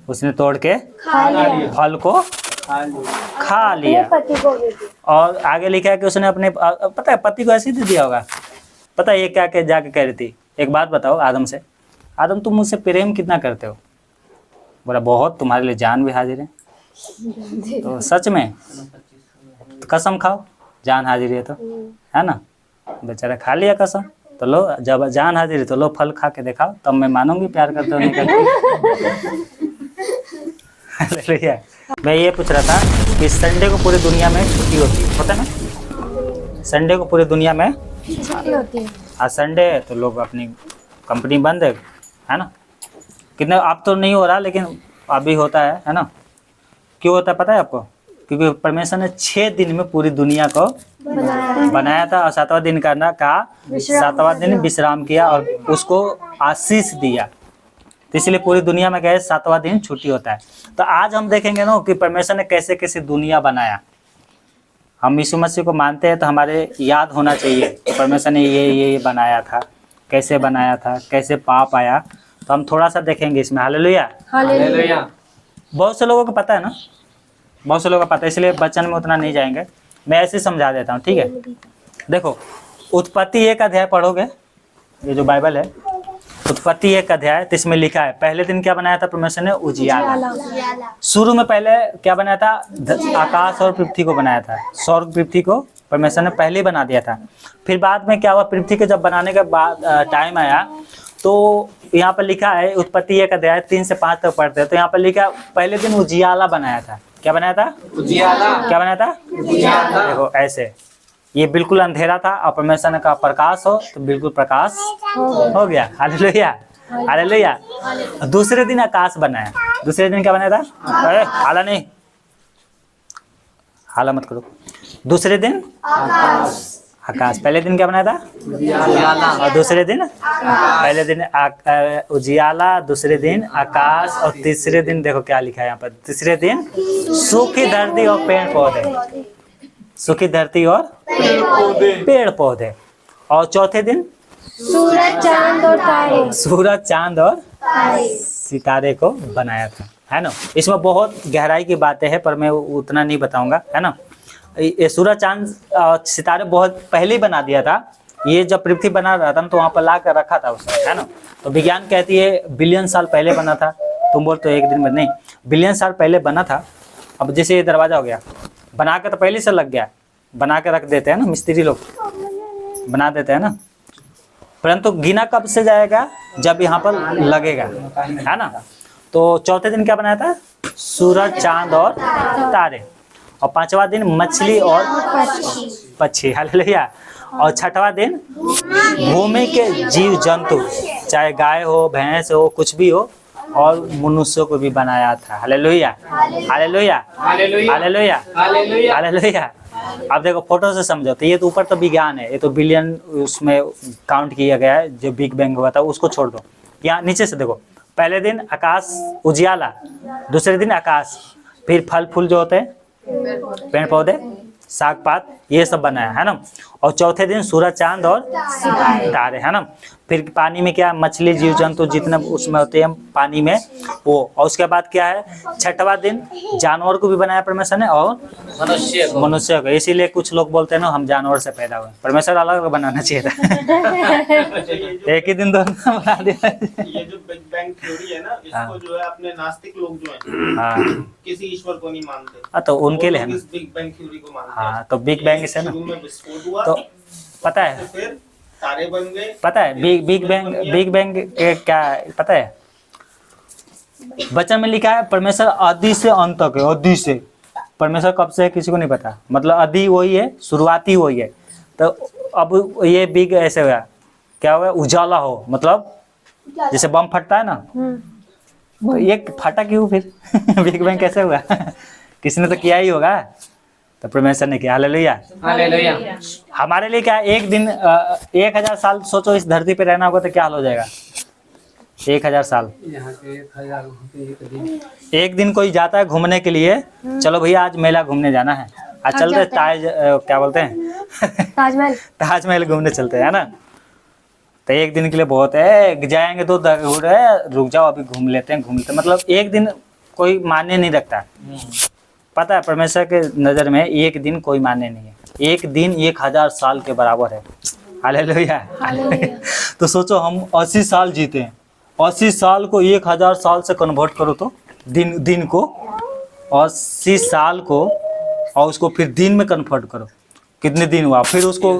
उसने तोड़ के खा लिया। फल को खा लिया। पति को भी दी। और आगे लिखा है कि उसने अपने पता है पति को ऐसे ही दे दिया होगा। पता है ये क्या क्या जाके कह रही थी, एक बात बताओ आदम से, आदम तुम मुझसे प्रेम कितना करते हो? बोला बहुत, तुम्हारे लिए जान भी हाजिर है। तो सच में तो कसम खाओ, जान हाजिर है तो, है ना। बेचारा खा लिया कसम। तो लो, जब जान हाजिर है तो लो फल खा के दिखाओ, तब मैं मानूंगी प्यार करते हो नहीं करते। मैं ये पूछ रहा था कि संडे को पूरी दुनिया में छुट्टी होती है, होता है ना? संडे को पूरी दुनिया में छुट्टी होती है। आज संडे है तो लोग अपनी कंपनी बंद है ना। कितने अब तो नहीं हो रहा लेकिन अभी होता है ना। क्यों होता है पता है आपको? क्योंकि परमेश्वर ने 6 दिन में पूरी दुनिया को बनाया था और 7वां दिन करना कहा, 7वां दिन विश्राम किया और उसको आशीष दिया। तो इसलिए पूरी दुनिया में कहे 7वां दिन छुट्टी होता है। तो आज हम देखेंगे ना कि परमेश्वर ने कैसे कैसे दुनिया बनाया। हम यीशु मसीह को मानते हैं तो हमारे याद होना चाहिए कि परमेश्वर ने ये बनाया था, कैसे बनाया था, कैसे पाप आया। तो हम थोड़ा सा देखेंगे इसमें। हालेलुया। हालेलुया। बहुत से लोगों को पता है ना, बहुत से लोगों को पता है, इसलिए वचन में उतना नहीं जाएंगे। मैं ऐसे समझा देता हूँ, ठीक है। देखो, उत्पत्ति 1 अध्याय पढ़ोगे, ये जो बाइबल है, उत्पत्ति 1 अध्याय, तो इसमें लिखा है पहले दिन क्या बनाया था परमेश्वर ने? उजियाला। शुरू में पहले क्या बनाया था? आकाश और पृथ्वी को बनाया था। स्वर्ग पृथ्वी को परमेश्वर ने पहले ही बना दिया था। फिर बाद में क्या हुआ, पृथ्वी को जब बनाने के बाद टाइम आया तो यहाँ पर लिखा है, उत्पत्ति 1 अध्याय 3 से 5 तक पढ़ते हैं, तो यहाँ पर लिखा है पहले दिन उजियाला बनाया था। क्या बनाया था? उजियाला। क्या बनाया था? उजियाला। देखो ऐसे, ये बिल्कुल अंधेरा था और परमेश्वर ने कहा प्रकाश हो, तो बिल्कुल प्रकाश हो गया। Hallelujah, hallelujah. दूसरे दिन आकाश बनाया। दूसरे दिन क्या बनाया था? अरे हाला नहीं, हाला मत करो। दूसरे दिन आकाश। पहले दिन क्या बनाया था? उजियाला। और दूसरे दिन पहले दिन उजियाला, दूसरे दिन आकाश, और तीसरे दिन देखो क्या लिखा है यहाँ पर, तीसरे दिन सूखी धरती और पेड़ पौधे। सूखी धरती और पेड़ पौधे। और चौथे दिन सूरज, चांद और तारे। सूरज, चांद और सितारे को बनाया था, है ना। इसमें बहुत गहराई की बातें हैं पर मैं उतना नहीं बताऊंगा, है ना। ये सूरज, चांद, सितारे बहुत पहले ही बना दिया था। ये जब पृथ्वी बना रहा था तो वहाँ पर ला कर रखा था उसने, है ना। तो विज्ञान कहती है बिलियन साल पहले बना था। तुम बोल तो 1 दिन में, नहीं, बिलियन साल पहले बना था। अब जैसे ये दरवाजा हो गया, बना के तो पहले से लग गया, बना के रख देते हैं ना, मिस्त्री लोग बना देते हैं ना। परंतु गिना कब से जाएगा? जब यहाँ पर लगेगा, है ना। तो चौथे दिन क्या बनाया था? सूरज, चांद और तारे। और 5वां दिन मछली और पक्षी। हालेलुया। और 6वां दिन भूमि के जीव जंतु, चाहे गाय हो, भैंस हो, कुछ भी हो, और मनुष्यों को भी बनाया था। Hallelujah, hallelujah, hallelujah, hallelujah. अब देखो फोटो से समझो तो ये तो ऊपर तो विज्ञान है, ये तो बिलियन उसमें काउंट किया गया है, जो बिग बैंग हुआ था उसको छोड़ दो। यहाँ नीचे से देखो, पहले दिन आकाश उजियाला, दूसरे दिन आकाश, फिर फल फूल जो होते हैं, पेड़ पौधे, साग पात, ये सब बनाया, है ना। और चौथे दिन सूरज, चांद और तारे, है ना। फिर पानी में क्या? मछली, जीव जंतु जितने उसमें होते हैं पानी में वो। और उसके बाद क्या है? 6वां दिन जानवर को भी बनाया परमेश्वर ने और मनुष्य को। इसीलिए कुछ लोग बोलते हैं ना हम जानवर से पैदा हुए। परमेश्वर अलग बनाना चाहिए था। एक ही दिन दोनों बना दिया। ये जो बिग बैंग थ्योरी है ना, इसको जो है अपने नास्तिक लोग जो हैं, किसी ईश्वर को नहीं मानते। तो उनके लिए है ना, इस बिग बैंग थ्योरी को मानते हैं। हाँ, तो बिग बैंग से ना, शुरू में विस्फोट हुआ, तो पता है, फिर तारे बन गए। पता है बिग बैंग क्या पता है? वचन में लिखा है परमेश्वर आदि से अंत तक है। आदि से परमेश्वर कब से है किसी को नहीं पता, मतलब आदि वही है, शुरुआती वही है। तो अब ये बिग ऐसे हुआ, क्या हुआ? उजाला हो, मतलब जैसे बम फटता है ना, तो ये फटा क्यों फिर? बिग बैंग कैसे हुआ? किसी ने तो किया ही होगा, तो परमेश्वर ने किया। Hallelujah, hallelujah. हमारे लिए क्या है? एक दिन 1000 साल सोचो इस धरती पे रहना होगा तो क्या हाल हो जाएगा? 1000 साल। एक दिन कोई जाता है घूमने के लिए, चलो भैया आज मेला घूमने जाना है, आज चलते क्या बोलते हैं, ताजमहल। ताजमहल घूमने चलते हैं, है ना। तो एक दिन के लिए बहुत है, जाएंगे तो रुक जाओ अभी घूम लेते हैं, मतलब एक दिन कोई मान्य नहीं रखता। पता है परमेश्वर के नज़र में एक दिन कोई मान्य नहीं है। एक दिन 1000 साल के बराबर है। हालेलुया। तो सोचो हम 80 साल जीते हैं, 80 साल को 1000 साल से कन्वर्ट करो तो दिन को 80 साल को और उसको फिर दिन में कन्वर्ट करो, कितने दिन हुआ, फिर उसको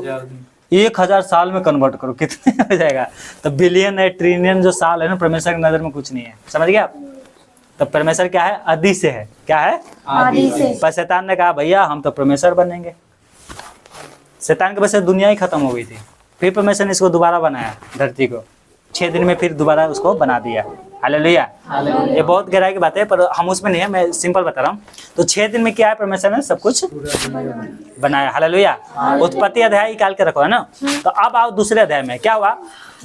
1000 साल में कन्वर्ट करो, कितने हो जाएगा। तो बिलियन है, ट्रिलियन जो साल है ना, परमेश्वर की नज़र में कुछ नहीं है। समझ गया आप? तो परमेश्वर क्या है? आदि से है। क्या है? आदि से। पर शैतान ने कहा भैया हम तो परमेश्वर बनेंगे। शैतान की वजह से दुनिया ही खत्म हो गई थी। फिर परमेश्वर ने इसको दोबारा बनाया, धरती को 6 दिन में फिर दोबारा उसको बना दिया। हालेलुया। ये बहुत गहराई की बात है पर हम उसमें नहीं है, मैं सिंपल बता रहा हूँ। तो 6 दिन में क्या है, परमेश्वर ने सब कुछ बनाया। हालेलुया। उत्पत्ति अध्याय निकाल के रखो है ना। तो अब आओ दूसरे अध्याय में। क्या हुआ?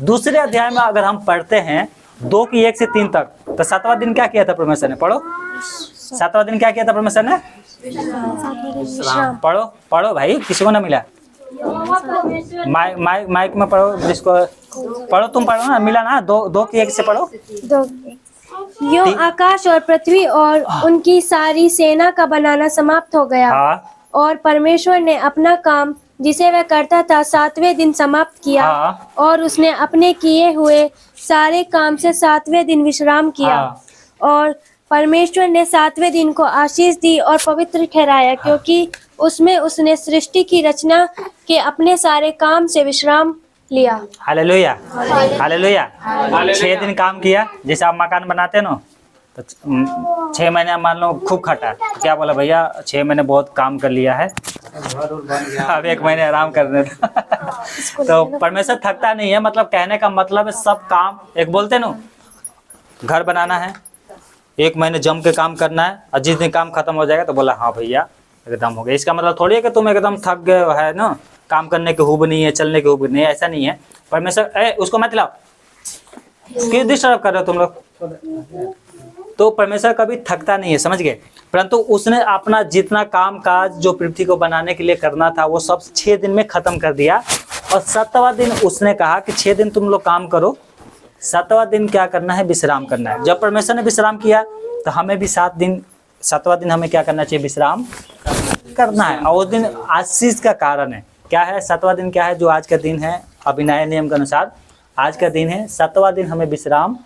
दूसरे अध्याय में अगर हम पढ़ते हैं 2 की 1 से 3 तक, तो 7वां दिन क्या किया था परमेश्वर ने? पढ़ो। 7वां दिन क्या किया था परमेश्वर ने? पढ़ो पढ़ो भाई, किसी को ना मिला। माइक में पढ़ो, जिसको पढ़ो, तुम पढ़ो ना, मिला ना। 2 की 1 से पढ़ो। यो आकाश और पृथ्वी और उनकी सारी सेना का बनाना समाप्त हो गया। हाँ और परमेश्वर ने अपना काम जिसे वह करता था 7वें दिन समाप्त किया। हाँ। और उसने अपने किए हुए सारे काम से 7वें दिन विश्राम किया। हाँ। और परमेश्वर ने 7वें दिन को आशीष दी और पवित्र ठहराया, क्योंकि उसमें उसने सृष्टि की रचना के अपने सारे काम से विश्राम लिया। हालेलुया। हालेलुया। 6 दिन काम किया। जैसे आप मकान बनाते हैं ना, तो 6 महीने मान लो खूब खटा, क्या बोला भैया 6 महीने बहुत काम कर लिया है, अब 1 महीने आराम करने दो। तो परमेश्वर थकता नहीं है। मतलब कहने का मतलब है सब काम, एक बोलते ना घर बनाना है 1 महीने जम के काम करना है, और जिस दिन काम खत्म हो जाएगा तो बोला हाँ भैया एकदम हो गया। इसका मतलब थोड़ी है कि तुम एकदम थक गए है ना, काम करने की हुब नहीं है, चलने की हुब नहीं है, ऐसा नहीं है। परमेश्वर उसको मत लाओ, क्यों डिस्टर्ब कर रहे हो तुम लोग। तो परमेश्वर कभी थकता नहीं है, समझ गए। परंतु उसने अपना जितना काम काज जो पृथ्वी को बनाने के लिए करना था वो सब 6 दिन में खत्म कर दिया। और 7वां दिन उसने कहा कि 6 दिन तुम लोग काम करो, 7वां दिन क्या करना है? विश्राम करना है। जब परमेश्वर ने विश्राम किया तो हमें भी 7वां दिन हमें क्या करना चाहिए? विश्राम करना है। और उस दिन आशीष का कारण है। क्या है 7वां दिन? क्या है? जो आज का दिन है, अभी नए नियम के अनुसार आज का दिन है 7वां दिन, हमें विश्राम।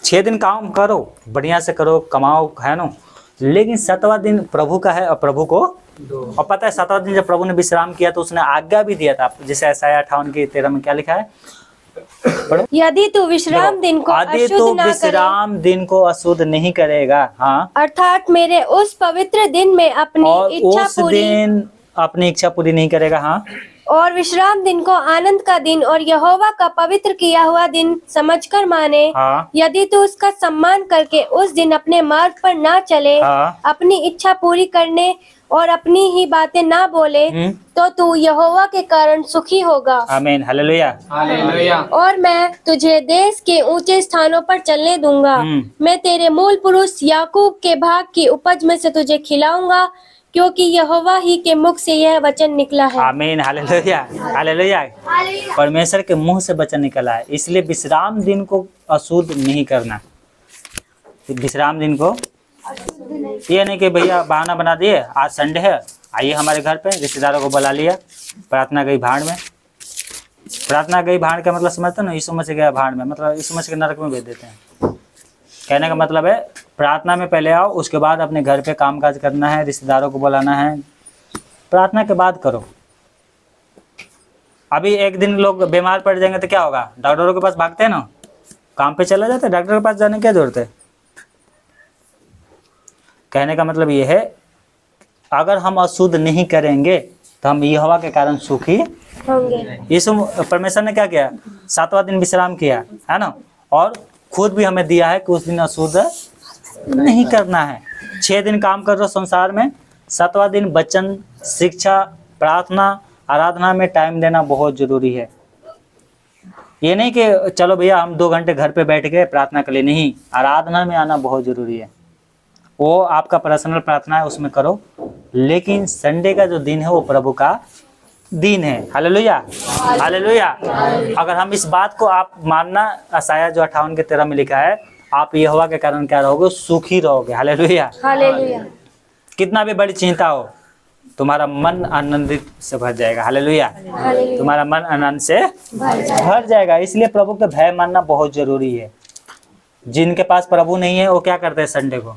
6 दिन काम करो, बढ़िया से करो, कमाओ, है ना, लेकिन 7वां दिन प्रभु का है और प्रभु को। और पता है 7वां दिन जब प्रभु ने विश्राम किया तो उसने आज्ञा भी दिया था, जैसे यशायाह 58 की 13 में क्या लिखा है? यदि तू विश्राम दिन को अशुद्ध ना विश्राम दिन को अशुद्ध नहीं करेगा, हाँ, अर्थात मेरे उस पवित्र दिन में अपनी और इच्छा उस पूरी दिन अपनी इच्छा पूरी नहीं करेगा, हाँ, और विश्राम दिन को आनंद का दिन और यहोवा का पवित्र किया हुआ दिन समझकर माने, हाँ, यदि तू उसका सम्मान करके उस दिन अपने मार्ग पर ना चले, हाँ, अपनी इच्छा पूरी करने और अपनी ही बातें ना बोले, तो तू यहोवा के कारण सुखी होगा। आमीन, हालेलुया, हालेलुया। और मैं तुझे देश के ऊंचे स्थानों पर चलने दूंगा। मैं तेरे मूल पुरुष याकूब के भाग की उपज में से तुझे खिलाऊंगा, क्योंकि यहोवा ही के मुख से यह वचन निकला है। आमीन, हालेलुया, हालेलुया। परमेश्वर के मुंह से वचन निकला है, इसलिए विश्राम दिन को अशुद्ध नहीं करना। विश्राम दिन को ये नहीं कि भैया बहाना बना दिए आज संडे है, आइए हमारे घर पे, रिश्तेदारों को बुला लिया, प्रार्थना गई भाड़ में। प्रार्थना गई भाड़ का मतलब समझते ना, यीशु मसीह गया भाड़ में, मतलब यीशु मसीह के नरक में भेज देते हैं। कहने का मतलब है प्रार्थना में पहले आओ, उसके बाद अपने घर पे कामकाज करना है, रिश्तेदारों को बुलाना है, प्रार्थना के बाद करो। अभी एक दिन लोग बीमार पड़ जाएंगे तो क्या होगा? डॉक्टरों के पास भागते हैं ना, काम पे चला जाता है, डॉक्टर के पास जाने की क्या जरूरत है? कहने का मतलब ये है अगर हम अशुद्ध नहीं करेंगे तो हम यहोवा के कारण सुखी होंगे। यीशु परमेश्वर ने क्या किया? 7वां दिन विश्राम किया, है ना, और खुद भी हमें दिया है कि उस दिन अशुद्ध नहीं करना है। 6 दिन काम कर रहे संसार में, 7वां दिन वचन, शिक्षा, प्रार्थना, आराधना में टाइम देना बहुत जरूरी है। ये नहीं कि चलो भैया हम 2 घंटे घर पे बैठ गए प्रार्थना के लिए, नहीं, आराधना में आना बहुत जरूरी है। वो आपका पर्सनल प्रार्थना है, उसमें करो, लेकिन संडे का जो दिन है वो प्रभु का दिन है। Hallelujah, hallelujah. अगर हम इस बात को आप मानना, यशायाह जो 58 के 13 में लिखा है, आप यहोवा के कारण क्या रहोगे, सुखी रहोगे। हालेलुया। हालेलुया। कितना भी बड़ी चिंता हो, तुम्हारा मन आनंदित से भर जाएगा। हालेलुया। हालेलुया। तुम्हारा मन आनंद से भर जाएगा। इसलिए प्रभु का भय मानना बहुत जरूरी है। जिनके पास प्रभु नहीं है वो क्या करते हैं, संडे को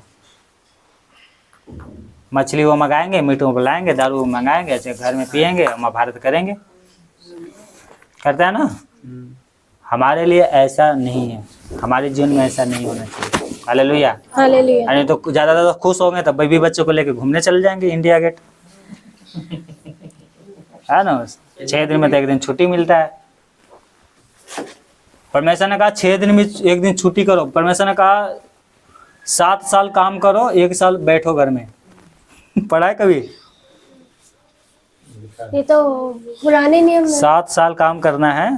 मछली वो मंगाएंगे, मीट वो बुलाएंगे, दारू मंगाएंगे, ऐसे घर में पियेंगे, महाभारत करेंगे, करते हैं ना। हमारे लिए ऐसा नहीं है, हमारे जीवन में ऐसा नहीं होना चाहिए। हालेलुया। हालेलुया। नहीं तो ज्यादा खुश होंगे तो बेबी बच्चों को लेके घूमने चले जाएंगे इंडिया गेट, है ना। 6 दिन में तो 1 दिन छुट्टी मिलता है। परमेश्वर ने कहा 6 दिन में 1 दिन छुट्टी करो। परमेश्वर ने कहा 7 साल काम करो, 1 साल बैठो घर में। पढ़ा है कभी? ये तो पुराने नियम है। 7 साल काम करना है,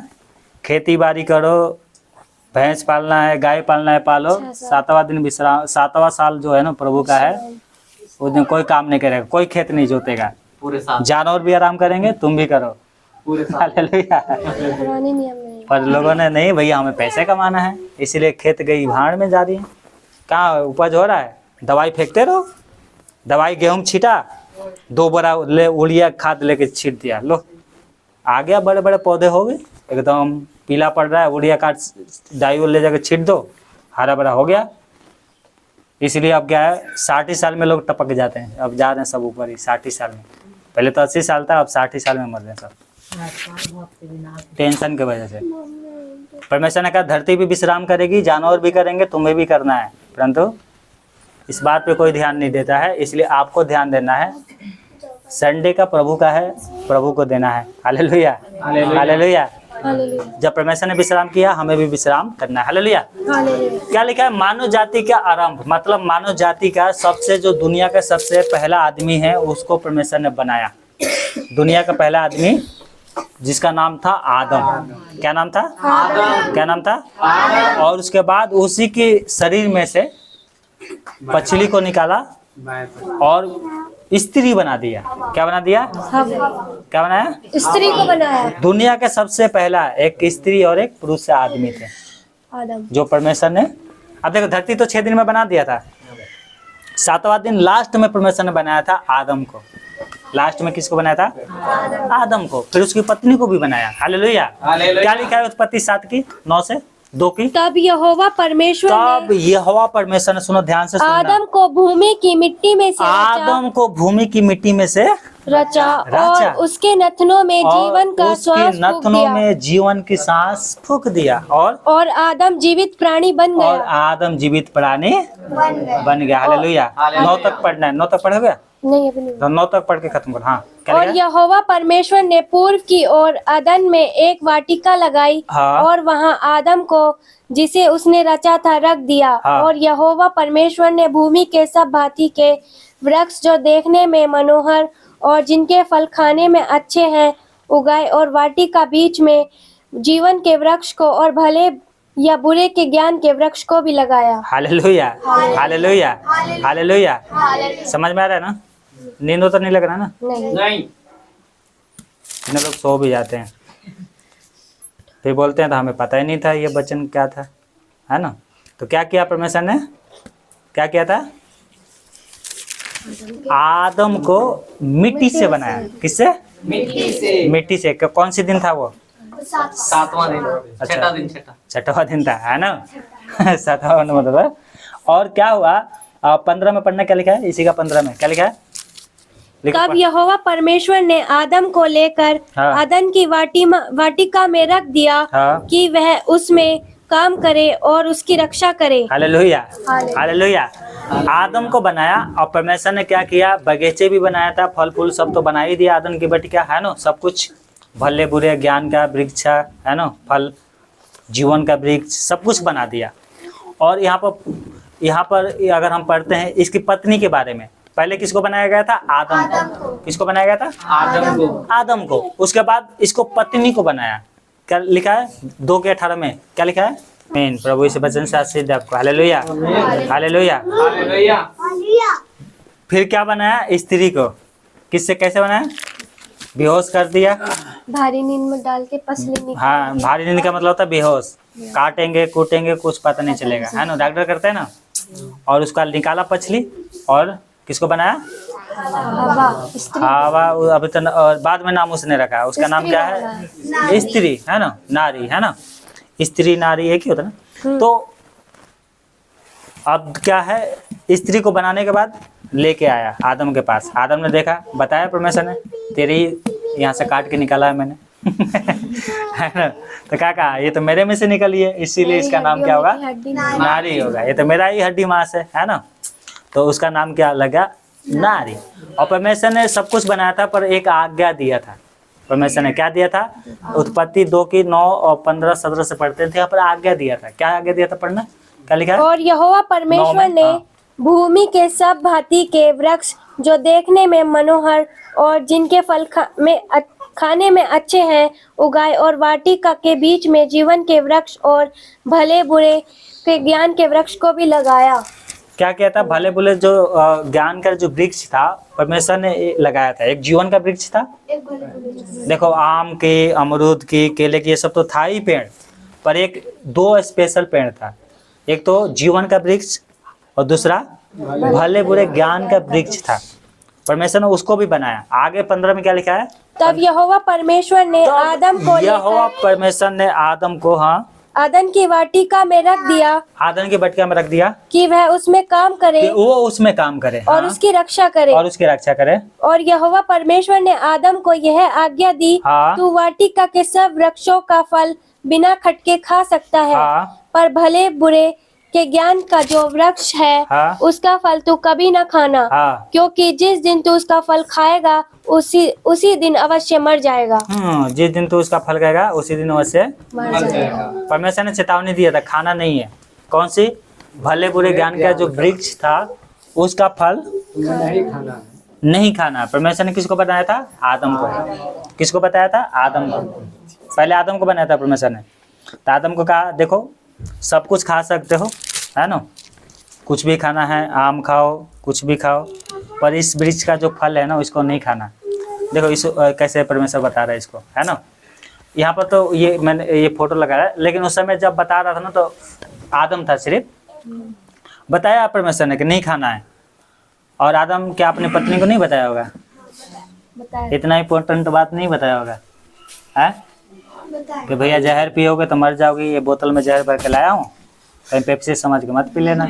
खेती बाड़ी करो, भैंस पालना है, गाय पालना है, पालो। 7वां दिन विश्राम, 7वां साल जो है ना प्रभु का है, उस दिन कोई काम नहीं करेगा, कोई खेत नहीं जोतेगा, पूरे साल जानवर भी आराम करेंगे, तुम भी करो। पूरे साल। हालेलुया। पुराने नियम में। पर लोगों ने नहीं, भैया हमें पैसे कमाना है, इसलिए खेत गई भाड़ में जा रही है। कहाँ उपज हो रहा है, दवाई फेंकते रहो। दवाई गेहूं छीटा, 2 बोरा ले उड़िया खाद लेके छीट दिया, लो आ गया, बड़े बड़े पौधे हो गए, एकदम पीला पड़ रहा है, उड़िया काट डाई ले जाकर छीट दो, हरा भरा हो गया। इसलिए अब क्या है, 60 साल में लोग टपक जाते हैं, अब जा रहे हैं सब ऊपर ही 60 साल में। पहले तो 80 साल था, अब 60 साल में मर रहे हैं सब, टेंशन की वजह से। परमेश्वर ने कहा धरती भी विश्राम करेगी, जानवर भी करेंगे, तुम्हें भी करना है, परंतु इस बात पे कोई ध्यान नहीं देता है। इसलिए आपको ध्यान देना है, संडे का प्रभु का है, प्रभु को देना है। हालेलुया। हालेलुया। हालेलुया। जब परमेश्वर ने विश्राम किया, हमें भी विश्राम करना है। हालेलुया। हालेलुया। क्या लिखा है, मानव जाति का आरंभ, मतलब मानव जाति का सबसे, जो दुनिया का सबसे पहला आदमी है, उसको परमेश्वर ने बनाया। दुनिया का पहला आदमी जिसका नाम था आदम। क्या नाम था? आदम। क्या नाम था? आदम। और उसके बाद उसी के शरीर में से पछली को निकाला और स्त्री बना दिया। क्या बना दिया? क्या बनाया? स्त्री को बनाया। दुनिया के सबसे पहला एक स्त्री और एक पुरुष से आदमी थे, आदम। जो परमेश्वर ने, अब देखो धरती तो 6 दिन में बना दिया था, 7वां दिन लास्ट में परमेश्वर ने बनाया था आदम को। लास्ट में किसको बनाया था? आदम को। फिर उसकी पत्नी को भी बनाया। हालेलुया। क्या लिखा है उत्पत्ति 7 की 9 से 2 की? तब यहोवा परमेश्वर तब यहोवा परमेश्वर ने, सुनो ध्यान से सुनना, आदम को भूमि की मिट्टी में से आदम को भूमि की मिट्टी में से रचा और उसके नथनों में जीवन का उसके श्वास फूंक नथनों दिया में जीवन की सांस फूंक दिया, और आदम जीवित प्राणी बन और गया। आदम जीवित प्राणी बन गया। हालेलुया। 9 तक पढ़ना है, 9 तक पढ़ गया नहीं अभी नहीं। तो 9 तक पढ़ के खत्म कर। हाँ, क्या और लिखा? यहोवा परमेश्वर ने पूर्व की ओर अदन में एक वाटिका लगाई हाँ। और वहां आदम को जिसे उसने रचा था रख दिया। हाँ। और यहोवा परमेश्वर ने भूमि के सब भांति के वृक्ष जो देखने में मनोहर और जिनके फल खाने में अच्छे हैं उगाए, और वाटिका बीच में जीवन के वृक्ष को और भले या बुरे के ज्ञान के वृक्ष को भी लगाया। हालेलुया। हालेलुया। हालेलुया। समझ में आ रहा है ना? नींद तो नहीं लग रहा ना? नहीं। इतने लोग सो भी जाते हैं, फिर बोलते हैं तो हमें पता ही नहीं था ये वचन क्या था, है ना। तो क्या किया परमेश्वर ने? क्या किया था? आदम को मिट्टी से बनाया। किससे? मिट्टी से। मिट्टी से। कौन सी दिन था वो? 7वां दिन। अच्छा। छठा दिन। 6वां दिन था, है ना। 7वां मतलब। और क्या हुआ? 15 में पढ़ना क्या लिखा है? इसी का 15 में क्या लिखा है? तब यहोवा परमेश्वर ने आदम को लेकर हाँ। अदन की वाटिका में रख दिया। हाँ। कि वह उसमें काम करे और उसकी रक्षा करे। हालेलुया। हालेलुया। आदम को बनाया और परमेश्वर ने क्या किया? बगीचे भी बनाया था, फल फूल सब तो बना ही दिया आदम की बटिया, है ना। सब कुछ भले बुरे ज्ञान का वृक्ष, है ना, फल जीवन का वृक्ष, सब कुछ बना दिया। और यहाँ पर अगर हम पढ़ते हैं इसकी पत्नी के बारे में, पहले किसको बनाया गया था? आदम को। किसको बनाया गया था? आदम को। आदम को। उसके बाद इसको पत्नी को बनाया। क्या लिखा है? 2 के 18 में क्या लिखा है? आमीन। प्रभु इस वचन से आशीष दे आपको। हालेलुया। हालेलुया। हालेलुया। फिर क्या बनाया? स्त्री को। किससे, कैसे बनाया? बेहोश कर दिया। भारी नींद में डाल के पसली निकाल। हाँ, भारी नींद का मतलब होता है बेहोश। काटेंगे कूटेंगे कुछ पता नहीं चलेगा, है ना। डॉक्टर करते हैं ना। और उसका निकाला पछली और किसको बनाया? हवा। अभी तो और बाद में नाम उसने रखा, उसका नाम क्या है? स्त्री, है ना, नारी, है ना। स्त्री नारी एक ही होता ना। तो अब क्या है, स्त्री को बनाने के बाद लेके आया आदम के पास। आदम ने देखा, बताया परमेश्वर ने, तेरे ही यहाँ से काट के निकाला है मैंने। है ना। तो क्या कहा, ये तो मेरे में से निकली है, इसीलिए इसका नाम क्या होगा? नारी होगा। ये तो मेरा ही हड्डी मांस है ना। तो उसका नाम क्या लगा? नारी। और परमेश्वर ने सब कुछ बनाया था, पर एक आज्ञा दिया था। परमेश्वर ने क्या दिया था? उत्पत्ति 2 की 9 और 15 17 से पढ़ते थे, यहाँ पर आज्ञा दिया था। क्या आज्ञा दिया था? पढ़ना, क्या लिखा है? और यहोवा परमेश्वर ने भूमि के सब भांति के वृक्ष जो देखने में मनोहर और जिनके फल खाने में अच्छे हैं उगाए, और वाटिका के बीच में जीवन के वृक्ष और भले बुरे के ज्ञान के वृक्ष को भी लगाया। क्या किया था? भले बुरे जो ज्ञान का जो वृक्ष था परमेश्वर ने लगाया था। एक जीवन का वृक्ष था। देखो, आम की, अमरूद की, केले की, ये सब तो था ही पेड़, पर एक 2 स्पेशल पेड़ था। एक तो जीवन का वृक्ष और दूसरा भले बुरे ज्ञान का वृक्ष था। परमेश्वर ने उसको भी बनाया। आगे 15 में क्या लिखा है? तब यहोवा परमेश्वर ने आदम को यहोवा परमेश्वर ने आदम को, हाँ, आदन की वाटिका में रख दिया, आदम की बटिका में रख दिया कि वह उसमें काम करे, कि वो उसमें काम करे, और हाँ, उसकी रक्षा करे। और उसकी रक्षा करे। और यहोवा परमेश्वर ने आदम को यह आज्ञा दी, हाँ, तू वाटिका के सब वृक्षों का फल बिना खटके खा सकता है, हाँ, पर भले बुरे के ज्ञान का जो वृक्ष है, हाँ, उसका फल तू कभी न खाना, हाँ, क्योंकि जिस दिन तू उसका फल खाएगा उसी दिन अवश्य मर जाएगा। जिस दिन तू उसका फल खाएगा उसी दिन अवश्य मर जाएगा। परमेश्वर ने चेतावनी दिया था, खाना नहीं है। कौन सी? भले बुरे ज्ञान का जो वृक्ष था उसका फल नहीं खाना। परमेश्वर ने किसको बताया था? आदम को। किसको बताया था? आदम को। पहले आदम को बनाया था परमेश्वर ने। तो आदम को कहा, देखो सब कुछ खा सकते हो, है ना, कुछ भी खाना है, आम खाओ, कुछ भी खाओ, पर इस वृक्ष का जो फल है ना उसको नहीं खाना। देखो इस कैसे परमेश्वर बता रहा है इसको, है ना। यहाँ पर तो ये मैंने ये फोटो लगाया है, लेकिन उस समय जब बता रहा था ना तो आदम था, सिर्फ बताया परमेश्वर ने कि नहीं खाना है। और आदम क्या अपनी पत्नी को नहीं बताया होगा? इतना इम्पोर्टेंट बात नहीं बताया होगा, है कि भैया जहर पियोगे तो मर जाओगे, ये बोतल में जहर भर के लाया हूँ, कहीं पेप्सी समझ के मत पी लेना।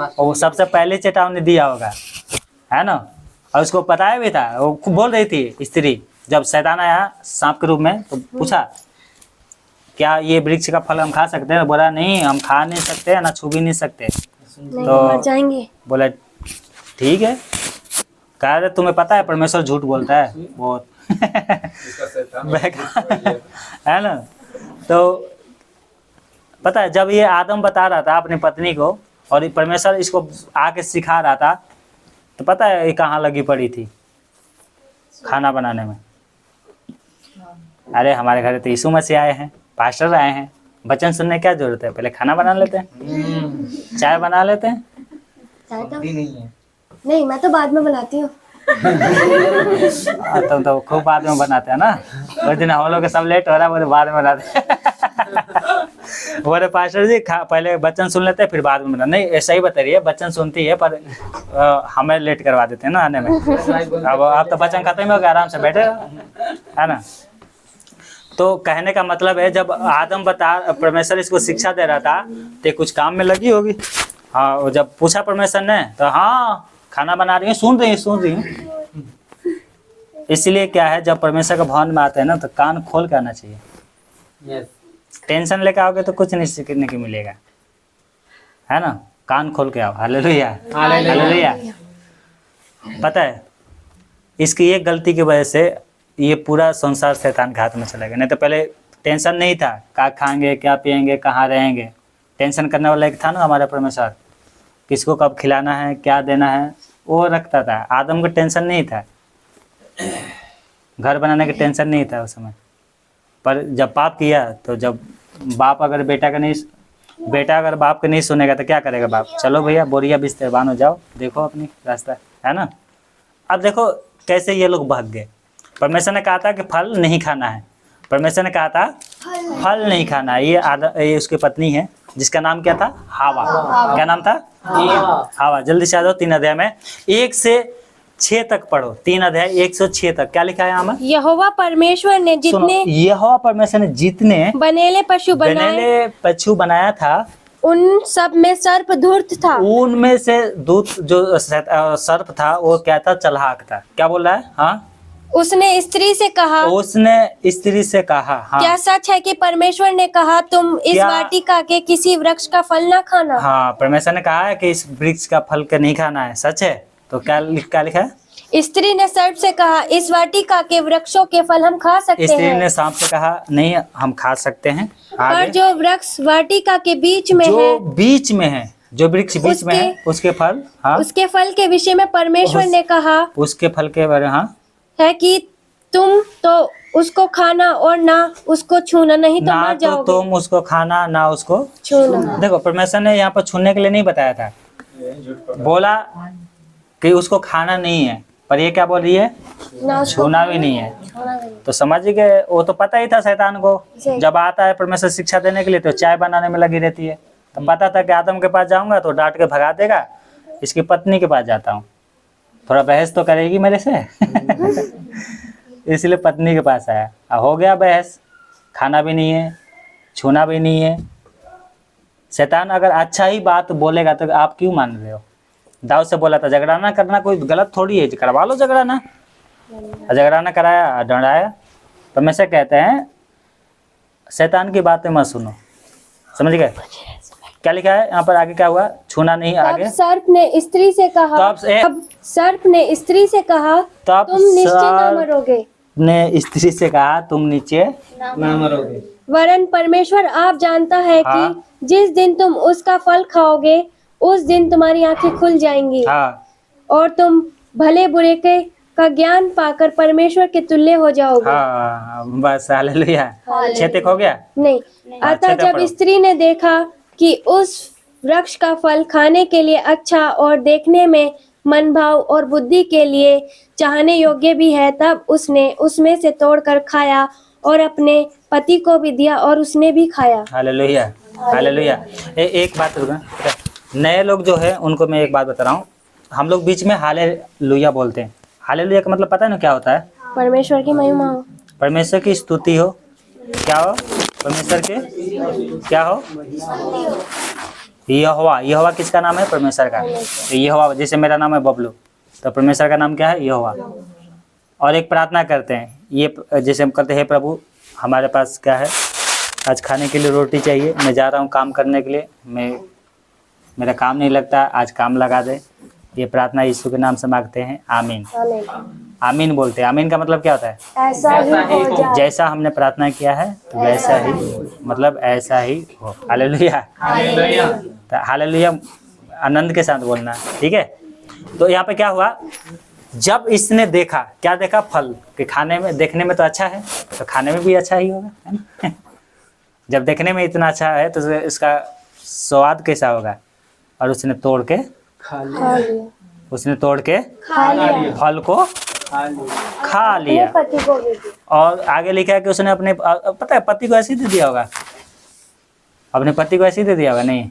और वो सबसे पहले चेतावनी दिया होगा, है ना। और उसको बताया भी था, वो खूब बोल रही थी स्त्री, जब शैतान आया सांप के रूप में तो पूछा, क्या ये वृक्ष का फल हम खा सकते हैं? बोला नहीं, हम खा नहीं सकते, ना छू भी नहीं सकते। तो मर जाएंगे। बोला ठीक है। कह रहे तुम्हें पता है परमेश्वर झूठ बोलता है बहुत। है ना। तो पता है जब ये आदम बता रहा था अपनी पत्नी को और परमेश्वर इसको आके सिखा रहा था, तो पता है ये कहाँ लगी पड़ी थी? खाना बनाने में। अरे हमारे घर तो यीशु मसीह आए हैं, पास्टर आए हैं, वचन सुनने क्या जरूरत है, पहले खाना बना लेते हैं, चाय बना लेते हैं। नहीं, मैं तो बाद में बनाती हूँ। तुम तो खूब बाद में बनाते हैं ना। उस दिन हम लोग का सब लेट हो रहा है, वो बाद में बनाते हैं। बोले पास्टर जी पहले वचन सुन लेते हैं फिर बाद में बना। नहीं ऐसा ही बता रही है, वचन सुनती है पर हमें लेट करवा देते हैं ना आने में। अब आप तो वचन खत्म हो गया, आराम से बैठे है ना। तो कहने का मतलब है जब आदम परमेश्वर इसको शिक्षा दे रहा था तो कुछ काम में लगी होगी। हाँ, और जब पूछा परमेश्वर ने तो हाँ खाना बना रही हूँ, सुन रही हूँ। इसलिए क्या है जब परमेश्वर के भवन में आते हैं ना तो कान खोल के आना चाहिए। टेंशन लेकर आओगे तो कुछ नहीं सीखने की मिलेगा, है ना। कान खोल के आओ। Hallelujah hallelujah. पता है इसकी एक गलती की वजह से ये पूरा संसार शैतान के हाथ में चला गया। नहीं तो पहले टेंशन नहीं था, क्या खाएंगे, क्या पिएंगे, कहाँ रहेंगे। टेंशन करने वाला एक था ना हमारा परमेश्वर, किसको कब खिलाना है, क्या देना है, वो रखता था। आदम को टेंशन नहीं था, घर बनाने का टेंशन नहीं था उस समय। पर जब पाप किया तो जब बाप अगर बेटा अगर बाप का नहीं सुनेगा तो क्या करेगा बाप? चलो भैया बोरिया बिस्तर बांधो, जाओ देखो अपनी रास्ता, है ना। अब देखो कैसे ये लोग भाग गए। परमेश्वर ने कहा था कि फल नहीं खाना है। परमेश्वर ने कहा था फल नहीं खाना। ये उसकी पत्नी है जिसका नाम क्या था? हावा। क्या नाम था? हावा। जल्दी से आ जाओ 3 अध्याय में 1 से 6 तक पढ़ो। 3 अध्याय 1 से 6 तक क्या लिखा है यहाँ में? यहोवा परमेश्वर ने जितने यहोवा परमेश्वर ने जितने बनेले पशु बनाया था उन सब में सर्प धूर्त था। उनमें से दूत जो सर्प था वो क्या था? चलाक था। क्या बोल रहा है? हाँ, उसने स्त्री से कहा हाँ, क्या सच है कि परमेश्वर ने कहा तुम इस वाटिका के किसी वृक्ष का फल ना खाना? हाँ, परमेश्वर ने कहा है कि इस वृक्ष का फल का नहीं खाना है। सच है? तो क्या लिखा है? स्त्री ने सर्प से कहा इस वाटिका के वृक्षों के फल हम खा सकते हैं। स्त्री ने सांप से कहा नहीं, हम खा सकते हैं। पर जो वृक्ष वाटिका के बीच में है, जो वृक्ष बीच में है उसके फल, हाँ, उसके फल के विषय में परमेश्वर ने कहा, उसके फल के बारे, हाँ, है कि तुम तो उसको खाना और ना उसको छूना, नहीं तो मर जाओगे। तुम उसको खाना ना उसको छूना। देखो, परमेश्वर ने यहाँ पर छूने के लिए नहीं बताया था, बोला कि उसको खाना नहीं है, पर ये क्या बोल रही है? छूना भी नहीं है। तो समझ गए, वो तो पता ही था शैतान को। जब आता है परमेश्वर शिक्षा देने के लिए तो चाय बनाने में लगी रहती है। तो पता था कि आदम के पास जाऊंगा तो डांट के भगा देगा, इसकी पत्नी के पास जाता हूँ, थोड़ा बहस तो करेगी मेरे से इसलिए पत्नी के पास आया। हो गया बहस, खाना भी नहीं है, छूना भी नहीं है। शैतान अगर अच्छा ही बात बोलेगा तो आप क्यों मान रहे हो? दाऊद से बोला था झगड़ा ना करना कोई गलत थोड़ी है, करवा लो झगड़ा ना। झगड़ा ना कराया, डराया। परमेश्वर कहते हैं शैतान की बातें मत सुनो। समझ गए? क्या लिखा है यहाँ पर? आगे क्या हुआ? छूना नहीं। आगे सर्प ने स्त्री से कहा, तुम निश्चय ना मरोगे। ने स्त्री से कहा तुम नीचे ना मरोगे, वरन परमेश्वर आप जानता है कि जिस दिन तुम उसका फल खाओगे उस दिन तुम्हारी आंखें खुल जाएंगी, और तुम भले बुरे का ज्ञान पाकर परमेश्वर के तुल्य हो जाओगे। बस हालेलुया। 6 तक हो गया? नहीं। अतः जब स्त्री ने देखा कि उस वृक्ष का फल खाने के लिए अच्छा और देखने में मन भाव और बुद्धि के लिए चाहने योग्य भी है, तब उसने उसमें से तोड़कर खाया और अपने पति को भी दिया और उसने भी खाया। Hallelujah, hallelujah. एक बात रुका, नए लोग जो है उनको मैं एक बात बता रहा हूँ। हम लोग बीच में हालेलुया बोलते हैं। हालेलुया का मतलब पता है ना क्या होता है? परमेश्वर की महिमा हो, परमेश्वर की स्तुति हो। क्या हो? परमेश्वर के क्या हो? यहोवा। यहोवा किसका नाम है? परमेश्वर का। तो यहोवा, जैसे मेरा नाम है बबलू, तो परमेश्वर का नाम क्या है? यहोवा। और एक प्रार्थना करते हैं, ये जैसे हम करते हैं, प्रभु हमारे पास क्या है, आज खाने के लिए रोटी चाहिए, मैं जा रहा हूँ काम करने के लिए, मेरा काम नहीं लगता, आज काम लगा दे। ये प्रार्थना यीशु के नाम से मांगते हैं। आमीन। आमीन बोलते हैं। आमीन का मतलब क्या होता है? ऐसा ही हो जाए। जैसा हमने प्रार्थना किया है तो वैसा ही, मतलब ऐसा ही हो। हालेलुया। तो हालेलुया आनंद के साथ बोलना, ठीक है? तो यहाँ पे क्या हुआ? जब इसने देखा, क्या देखा? फल कि खाने में, देखने में तो अच्छा है, तो खाने में भी अच्छा ही होगा, है ना? जब देखने में इतना अच्छा है तो इसका स्वाद कैसा होगा? और उसने तोड़ के खा लिया। उसने तोड़ के फल को खा लिया। और आगे लिखा है कि उसने अपने, पता है, पति को ऐसे ही दे दिया होगा। अपने पति को ऐसे ही दे दिया होगा? नहीं।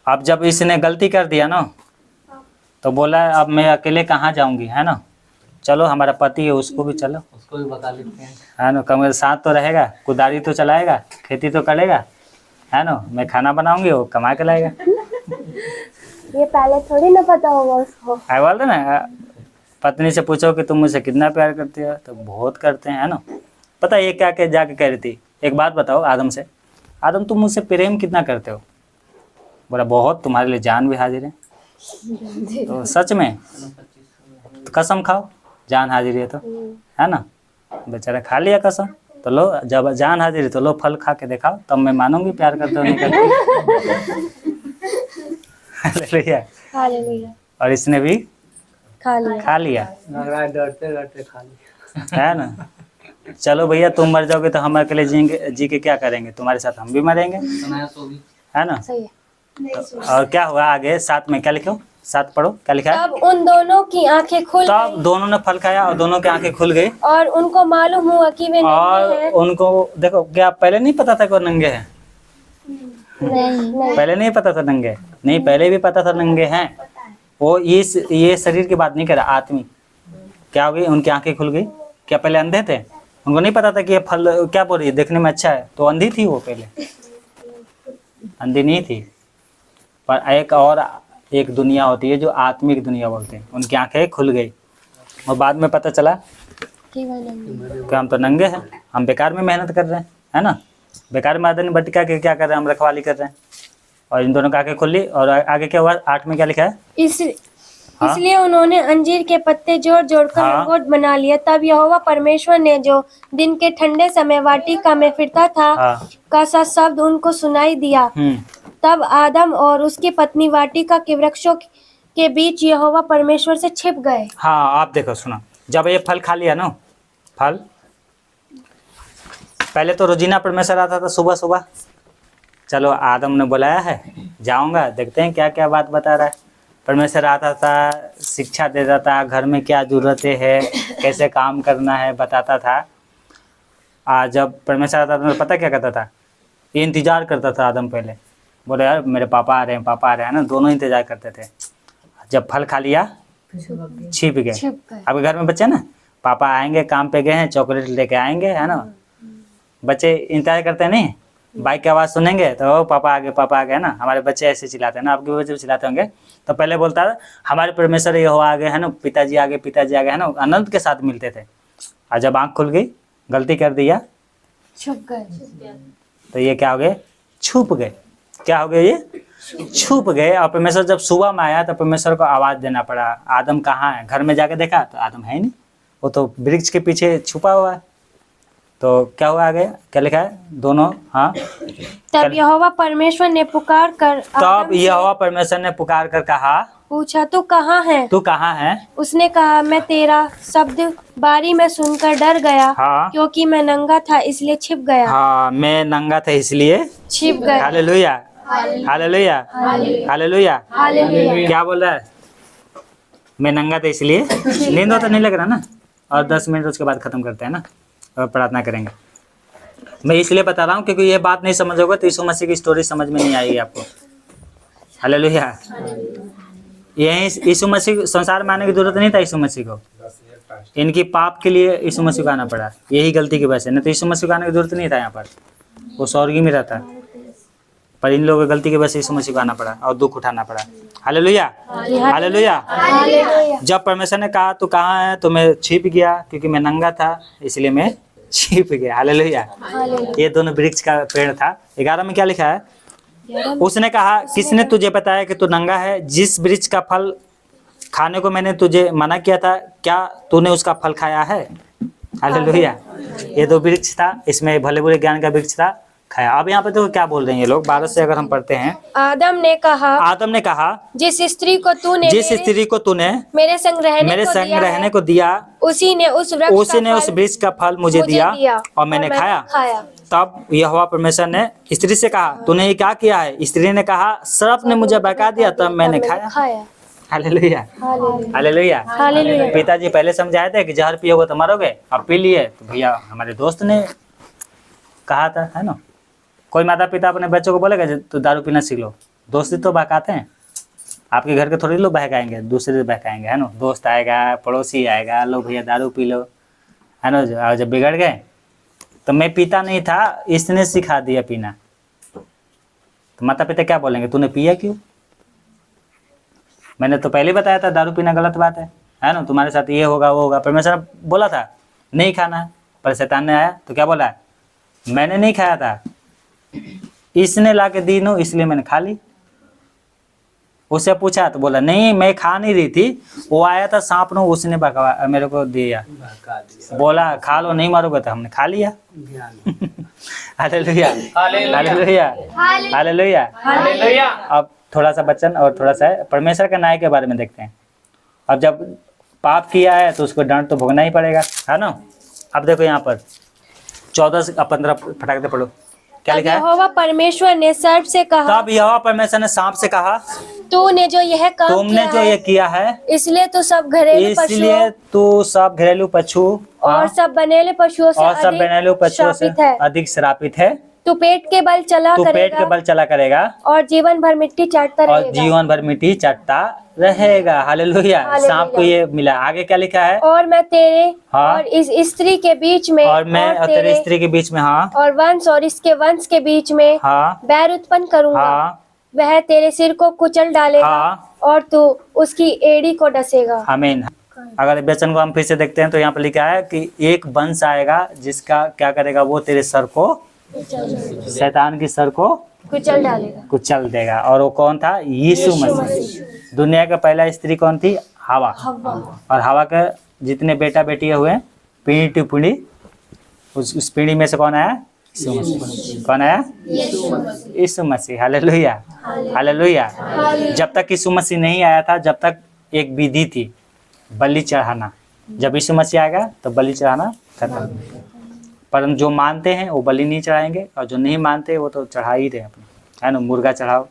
अब जब इसने गलती कर दिया ना, तो बोला अब मैं अकेले कहाँ जाऊंगी, है ना? चलो हमारा पति है, उसको भी चलो, उसको भी बता लेते हैं, है ना? कम साथ तो रहेगा, कुदारी तो चलाएगा, खेती तो करेगा, है ना? मैं खाना बनाऊंगी, वो कमा के लाएगा। ये पहले थोड़ी ना पता होगा उसको। आई बोलते ना, पत्नी से पूछो कि तुम मुझसे कितना प्यार करती हो, तो बहुत करते हैं, है ना? पता है ये क्या के जाके कह रही थी, एक बात बताओ आदम से, आदम तुम मुझसे प्रेम कितना करते हो? बोला बहुत, तुम्हारे लिए जान भी हाजिर है। तो सच में तो कसम खाओ, जान हाजिर है तो, है ना? बेचारा खा लिया कसम। तो लो, जब जान हाजिर है तो लो फल खा के दिखाओ, तब मैं मानूंगी प्यार करते हो नहीं करते। हालेलुया। और इसने भी खा लिया। डरते डरते खा लिया, है ना? चलो भैया, तुम मर जाओगे तो हम अकेले जी के क्या करेंगे? तुम्हारे साथ हम भी मरेंगे, है ना? तो और क्या हुआ आगे? 7 में क्या लिखो? साथ पढ़ो, क्या लिखा है? तब उन दोनों की आंखें खुल तब गईं दोनों ने फल खाया और दोनों की आंखें खुल गई और उनको मालूम हुआ कि वे नंगे और हैं। उनको देखो, क्या पहले नहीं पता था कि वो नंगे हैं? नहीं। पहले नहीं पता था नंगे? नहीं, पहले भी पता था नंगे हैं। वो ये शरीर की बात नहीं कर रहा, आत्मिक। क्या हो गई? उनकी आंखें खुल गई। क्या पहले अंधे थे? उनको नहीं पता था कि ये फल क्या बोल रही है, देखने में अच्छा है, तो अंधी थी वो पहले? अंधी नहीं थी। पर एक दुनिया होती है जो आत्मिक दुनिया बोलते हैं, उनकी आंखें खुल गई और बाद में पता चला कि हम तो नंगे हैं, हम बेकार में मेहनत कर रहे हैं, है ना? बेकार में आदमी भटका के क्या कर रहे हैं, हम रखवाली कर रहे हैं। और इन दोनों की आंखें खुली और आगे क्या हुआ? 8 में क्या लिखा है? इसलिए उन्होंने अंजीर के पत्ते जोड़ जोड़कर लंगोट बना लिया। तब यहोवा परमेश्वर ने जो दिन के ठंडे समय वाटिका में फिरता था का सा शब्द उनको सुनाई दिया। तब आदम और उसकी पत्नी वाटिका के वृक्षों के बीच यहोवा परमेश्वर से छिप गए। हाँ, आप देखो, सुनो, जब ये फल खा लिया ना, फल पहले तो रोजीना परमेश्वर आता था सुबह सुबह। चलो, आदम ने बुलाया है, जाऊंगा, देखते हैं क्या क्या बात बता रहा है। परमेश्वर आता था, शिक्षा देता था, घर में क्या जरूरतें है, कैसे काम करना है, बताता था। जब परमेश्वर आता था तो पता क्या करता था? ये इंतजार करता था आदम पहले, बोले यार मेरे पापा आ रहे हैं, पापा आ रहे हैं ना, दोनों इंतजार करते थे। जब फल खा लिया, छिप गए। आपके घर में बच्चे ना, पापा आएंगे, काम पे गए हैं, चॉकलेट लेके आएंगे, है ना? बच्चे इंतजार करते हैं, नहीं? बाइक की आवाज़ सुनेंगे तो पापा आ गए, पापा आ गए, ना? हमारे बच्चे ऐसे चिल्लाते हैं ना, आपके बच्चे भी चिल्लाते होंगे। तो पहले बोलता था हमारे परमेश्वर ये हो आ गए, है ना, पिताजी आ गए, पिताजी आ गए, है ना, आनंद के साथ मिलते थे। और जब आँख खुल गई, गलती कर दिया, छुप गए। तो ये क्या हो गए? छुप गए। क्या हो गए? ये छुप गए। और परमेश्वर जब सुबह में आया तो परमेश्वर को आवाज़ देना पड़ा, आदम कहाँ है? घर में जाके देखा तो आदम है नहीं, वो तो वृक्ष के पीछे छुपा हुआ है। तो क्या हुआ आगे? क्या लिखा है? दोनों, हाँ। तब यहोवा परमेश्वर ने पुकार कर कहा, पूछा, तू कहाँ है? तू कहाँ है? उसने कहा, मैं तेरा शब्द बारी में सुनकर डर गया, हाँ। क्योंकि मैं नंगा था इसलिए छिप गया। हाँ, मैं नंगा था इसलिए छिप गया। Hallelujah, hallelujah, hallelujah. क्या बोल रहा है? मैं नंगा था इसलिए। नींद तो नहीं लग रहा ना? और 10 मिनट उसके बाद खत्म करते हैं ना, और प्रार्थना करेंगे। मैं इसलिए बता रहा हूँ क्योंकि ये बात नहीं समझोगे तो यीशु मसीह की स्टोरी समझ में नहीं आएगी आपको। हालेलुया। यही यीशु मसीह संसार में आने की जरूरत नहीं था यीशु मसीह को, इनकी पाप के लिए यीशु मसीह को आना पड़ा, यही गलती की वजह से। नहीं तो यीशु मसीह को आने की जरूरत नहीं था यहाँ पर, वो स्वर्ग में रहता, पर इन लोगों की गलती की वजह से यीशु मसीह को आना पड़ा और दुख उठाना पड़ा। Hallelujah, hallelujah. जब परमेश्वर ने कहा तू कहाँ है, तो मैं छिप गया, क्योंकि मैं नंगा था इसलिए मैं छिप गया। हालेलुया। ये दोनों वृक्ष का पेड़ था। 11 में क्या लिखा है? उसने कहा, किसने तुझे बताया कि तू नंगा है? जिस वृक्ष का फल खाने को मैंने तुझे मना किया था, क्या तूने उसका फल खाया है? हालेलुया। ये 2 वृक्ष था, इसमें भले बुरे ज्ञान का वृक्ष था, खाया। अब यहाँ पे तो क्या बोल रहे हैं ये लोग? 12 से अगर हम पढ़ते हैं, आदम ने कहा, जिस स्त्री को तूने मेरे संग रहने को दिया, उसी ने उस वृक्ष का फल मुझे दिया और मैंने खाया। तब यहोवा परमेश्वर ने स्त्री से कहा, तूने ये क्या किया है? स्त्री ने कहा, सर्प ने मुझे बहका दिया, तब मैंने खाया। Hallelujah, hallelujah. पिताजी पहले समझाए थे कि जहर पियोगे तो मरोगे, अब पी लिए। तो भैया हमारे दोस्त ने कहा था, है ना? कोई माता पिता अपने बच्चों को बोलेगा तो दारू पीना सीख लो, दोस्ती तो बहकाते हैं। आपके घर के थोड़ी लोग बहकाएंगे, दूसरे बहकाएंगे, है ना? दोस्त आएगा, पड़ोसी आएगा, लो भैया दारू पी लो, है ना? और जब बिगड़ गए तो मैं पीता नहीं था, इसने सिखा दिया पीना, तो माता पिता क्या बोलेंगे? तूने पिया क्यों? मैंने तो पहले बताया था दारू पीना गलत बात है ना? तुम्हारे साथ ये होगा वो होगा। परमेश्वर ने बोला था नहीं खाना है, पर शैतान ने आया तो क्या बोला? मैंने नहीं खाया था, इसने ला के दी नो, इसलिए मैंने खा ली। उससे पूछा तो बोला नहीं मैं खा नहीं रही थी, वो आया था सांप नो, उसने बकवा मेरे को दिया, बोला खा लो, नहीं मारोगे, तो हमने खा लिया। Hallelujah, hallelujah, hallelujah, hallelujah. अब थोड़ा सा वचन और थोड़ा सा परमेश्वर का न्याय के बारे में देखते हैं। अब जब पाप किया है तो उसको दंड तो भोगना ही पड़ेगा, है ना? अब देखो यहाँ पर 14 से 15 फटाक से पढ़ो। क्या तब लिखा है? यहोवा परमेश्वर ने सर्प से कहा, तब यहोवा परमेश्वर ने सांप से कहा, तूने जो यह काम तुमने किया जो है, ये किया है, इसलिए तो सब घरेलू इसलिए पशुओं तू सब घरेलू पशु और सब बनेले पशुओं से और सब घरेलू अधिक पशुओं से श्रापित है। अधिक श्रापित है। तू पेट के बल चला तू पेट के करेगा बल चला करेगा और जीवन भर मिट्टी चाटता और रहेगा। जीवन भर मिट्टी चाटता रहेगा। हालेलुया। हालेलुया। सांप को ये मिला। आगे क्या लिखा है? और मैं तेरे हाँ। और इस स्त्री के बीच में और मैं और तेरे स्त्री के बीच में, हाँ और वंश और इसके वंश के बीच में हाँ बैर उत्पन्न करूंगा। हाँ वह तेरे सिर को कुचल डालेगा हाँ। और तू उसकी एड़ी को डसेगा। आमीन। अगर वचन को हम फिर से देखते हैं तो यहाँ पर लिखा है कि एक वंश आएगा जिसका क्या करेगा, वो तेरे सर को, शैतान की सर को कुचल डालेगा। कुचल देगा। और वो कौन था? यीशु मसीह। दुनिया का पहला स्त्री कौन थी? हवा। और हवा के जितने बेटा बेटियां हुए, पीढ़ी टू पीढ़ी, उस पीढ़ी में से कौन आया? यीशु मसीह। कौन आया? यीशु मसीह। Hallelujah, hallelujah. जब तक यीशु मसीह नहीं आया था, जब तक एक विधि थी, बलि चढ़ाना। जब यीशु मसीह आएगा तो बलि चढ़ाना खत्म। पर जो मानते हैं वो बलि नहीं चढ़ाएंगे, और जो नहीं मानते वो तो चढ़ा ही रहे अपने, है ना। मुर्गा चढ़ाओ,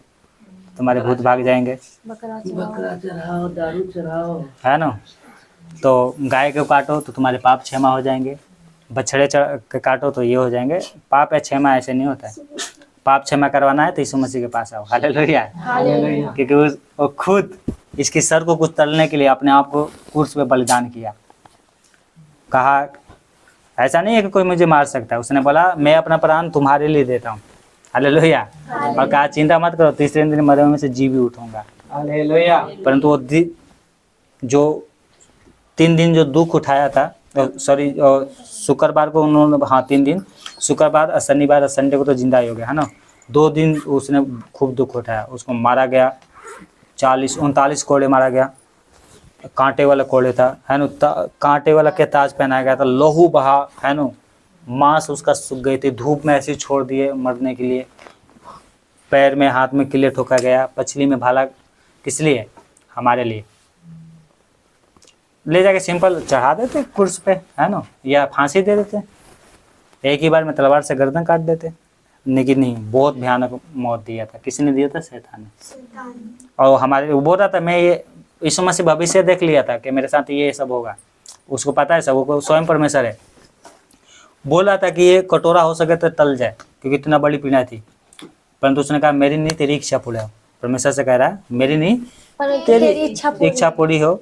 तुम्हारे भूत भाग जाएंगे, बकरा चढ़ाओ, दारू चढ़ाओ, है ना। तो गाय को काटो तो तुम्हारे पाप क्षमा हो जाएंगे, बछड़े के काटो तो ये हो जाएंगे। पाप या क्षमा ऐसे नहीं होता है। पाप क्षमा करवाना है तो यीशु मसीह के पास आओ। हालेलुया। क्योंकि वो खुद इसके सर को कुछ तलने के लिए अपने आप को क्रूस पे बलिदान किया। कहा ऐसा नहीं है कि कोई मुझे मार सकता है, उसने बोला मैं अपना प्राण तुम्हारे लिए देता हूँ। हालेलुया। और कहा चिंता मत करो, तीसरे दिन मरे में से जी भी उठूंगा। हालेलुया। परंतु वो जो 3 दिन जो दुख उठाया था, सॉरी शुक्रवार को उन्होंने, हाँ 3 दिन, शुक्रवार शनिवार संडे को तो जिंदा ही हो गया, है ना। 2 दिन उसने खूब दुख उठाया। उसको मारा गया, 39 कोड़े मारा गया। कांटे वाला कोड़े था, है ना। कांटे वाला के ताज पहनाया गया था, लहू बहा, है ना। मांस उसका सूख गई थी, धूप में ऐसे छोड़ दिए मरने के लिए। पैर में हाथ में किले ठोका गया, पछली में भाला। किस लिए? हमारे लिए। ले जाके सिंपल चढ़ा देते कुर्स पे, है ना, या फांसी दे देते, एक ही बार में तलवार से गर्दन काट देते। लेकिन नहीं, बहुत भयानक मौत दिया था। किसने दिया था? शैतान ने। और हमारे वो बोल रहा था, मैं ये यीशु मसीह भविष्य देख लिया था कि मेरे साथ ये सब होगा। उसको पता है सब, वो स्वयं परमेश्वर है। बोल रहा था कि ये कटोरा हो सके तो तल जाए, क्योंकि इतना बड़ी पीड़ा थी। परंतु उसने कहा मेरी नहीं तेरी इच्छा पूरी हो। परमेश्वर से कह रहा है मेरी नहीं तेरी इच्छा पूरी हो।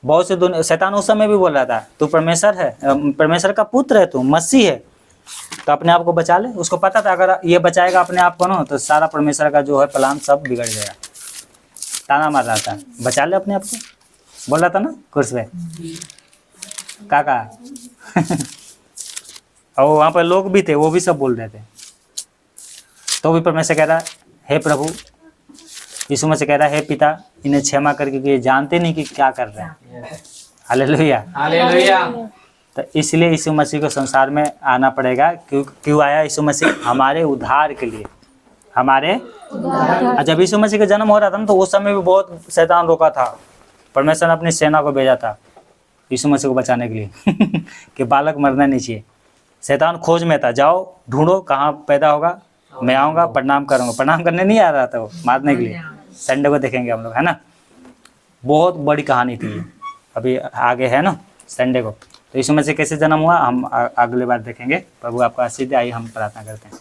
बहुत से शैतान उस समय भी बोल रहा था तू परमेश्वर है, परमेश्वर का पुत्र है, तू मसीह है, तो अपने आप को बचा ले। उसको पता था अगर ये बचाएगा अपने आप को ना, तो सारा परमेश्वर का जो है प्लान सब बिगड़ जाएगा। ताना मार रहा था, बचा ले अपने आप को, बोल रहा था ना कुर्स पे काका। और वहाँ पर लोग भी थे, वो भी सब बोल रहे थे। तो भी परमेश्वर कह रहा हे प्रभु, यीशु मसीह कह रहा है हे पिता, इन्हें क्षमा करके, ये जानते नहीं कि क्या कर रहे हैं। Hallelujah, hallelujah. तो इसलिए यीशु मसीह को संसार में आना पड़ेगा। क्यों आया यीशु मसीह? हमारे उद्धार के लिए, हमारे। जब यीशु मसीह का जन्म हो रहा था ना, तो उस समय भी बहुत शैतान रोका था। परमेश्वर ने अपनी सेना को भेजा था यीशु मसीह को बचाने के लिए कि बालक मरना नहीं चाहिए। शैतान खोज में था, जाओ ढूंढो कहाँ पैदा होगा, मैं आऊँगा, प्रणाम करूँगा। प्रणाम करने नहीं आ रहा था वो, मारने के लिए। संडे को देखेंगे हम लोग, है ना। बहुत बड़ी कहानी थी, अभी आगे है ना संडे को। तो यीशु मसीह कैसे जन्म हुआ हम अगले बार देखेंगे। प्रभु आपका आशीष दे। आइए हम प्रार्थना करते हैं।